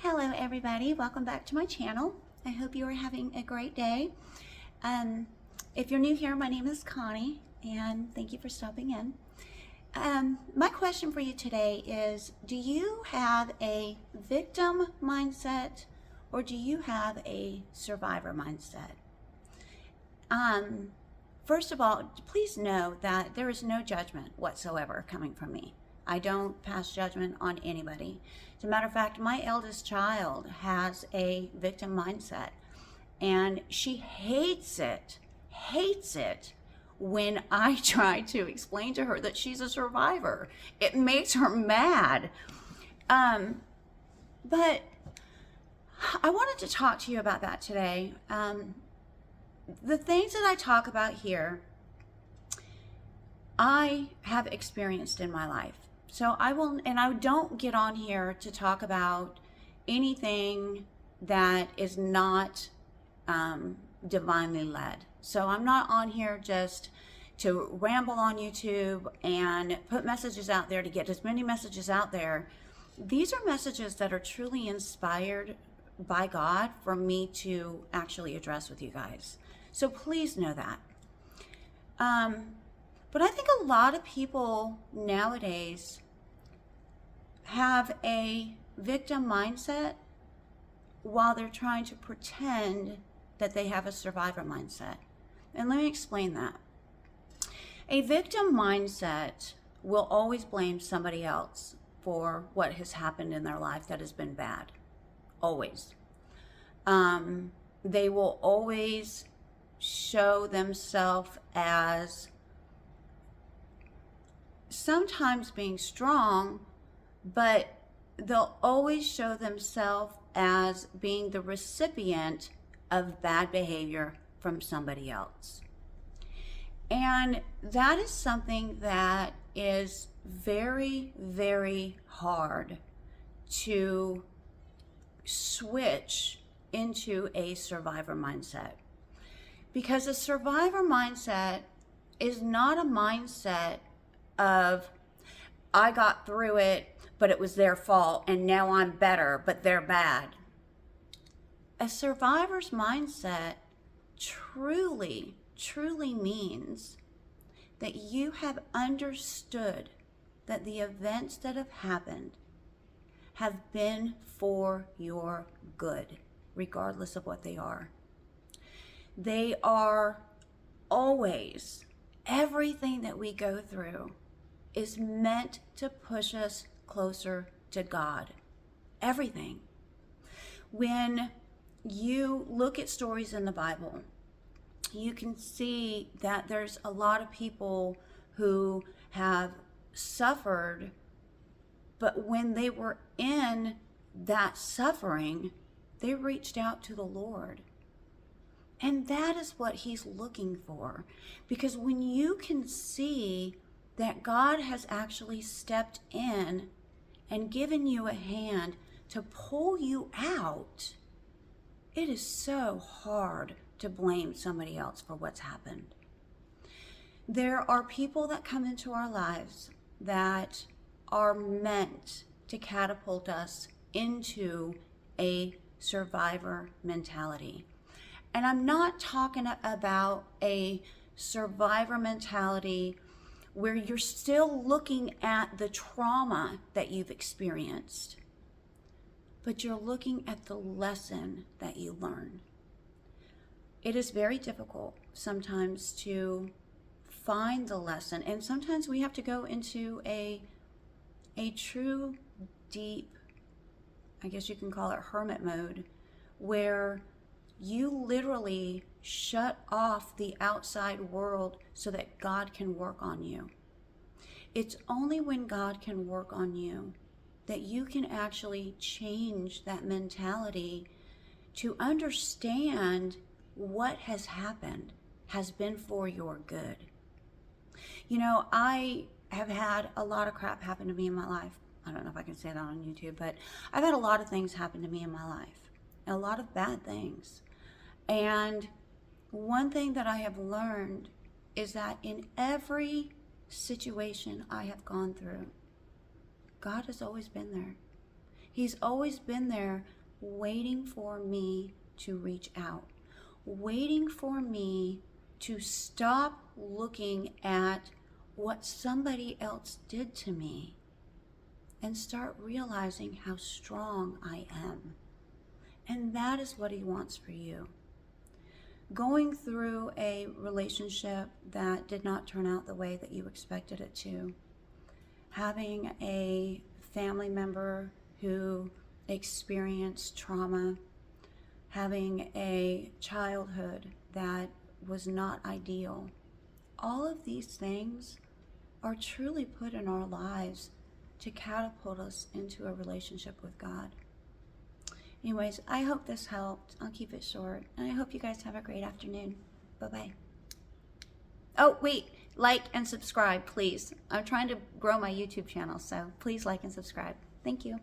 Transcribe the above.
Hello everybody, welcome back to my channel. I hope you are having a great day. If you're new here, my name is Connie and thank you for stopping in. My question for you today is, do you have a victim mindset or do you have a survivor mindset? First of all, please know that there is no judgment whatsoever coming from me. I don't pass judgment on anybody. As a matter of fact, my eldest child has a victim mindset, and she hates it when I try to explain to her that she's a survivor. It makes her mad. But I wanted to talk to you about that today. The things that I talk about here, I have experienced in my life. So I don't get on here to talk about anything that is not divinely led. So I'm not on here just to ramble on YouTube and put messages out there to get as many messages out there. These are messages that are truly inspired by God for me to actually address with you guys. So please know that. But I think a lot of people nowadays have a victim mindset while they're trying to pretend that they have a survivor mindset. And let me explain that. A victim mindset will always blame somebody else for what has happened in their life that has been bad. Always. They will always show themselves as sometimes being strong, but they'll always show themselves as being the recipient of bad behavior from somebody else. And that is something that is very, very hard to switch into a survivor mindset. Because a survivor mindset is not a mindset of, I got through it, but it was their fault, and now I'm better, but they're bad. A survivor's mindset truly, truly means that you have understood that the events that have happened have been for your good, regardless of what they are. They are always, everything that we go through is meant to push us closer to God. Everything. When you look at stories in the Bible, you can see that there's a lot of people who have suffered, but when they were in that suffering, they reached out to the Lord. And that is what He's looking for. Because when you can see that God has actually stepped in and given you a hand to pull you out, it is so hard to blame somebody else for what's happened. There are people that come into our lives that are meant to catapult us into a survivor mentality. And I'm not talking about a survivor mentality where you're still looking at the trauma that you've experienced, but you're looking at the lesson that you learn. It is very difficult sometimes to find the lesson, and sometimes we have to go into a true, deep, I guess you can call it hermit mode, where you literally shut off the outside world so that God can work on you. It's only when God can work on you that you can actually change that mentality to understand what has happened has been for your good. You know, I have had a lot of crap happen to me in my life. I don't know if I can say that on YouTube, but I've had a lot of things happen to me in my life, a lot of bad things. And one thing that I have learned is that in every situation I have gone through, God has always been there. He's always been there waiting for me to reach out, waiting for me to stop looking at what somebody else did to me and start realizing how strong I am. And that is what he wants for you. Going through a relationship that did not turn out the way that you expected it to, having a family member who experienced trauma, having a childhood that was not ideal, all of these things are truly put in our lives to catapult us into a relationship with God. Anyways, I hope this helped. I'll keep it short. And I hope you guys have a great afternoon. Bye-bye. Oh, wait. Like and subscribe, please. I'm trying to grow my YouTube channel, so please like and subscribe. Thank you.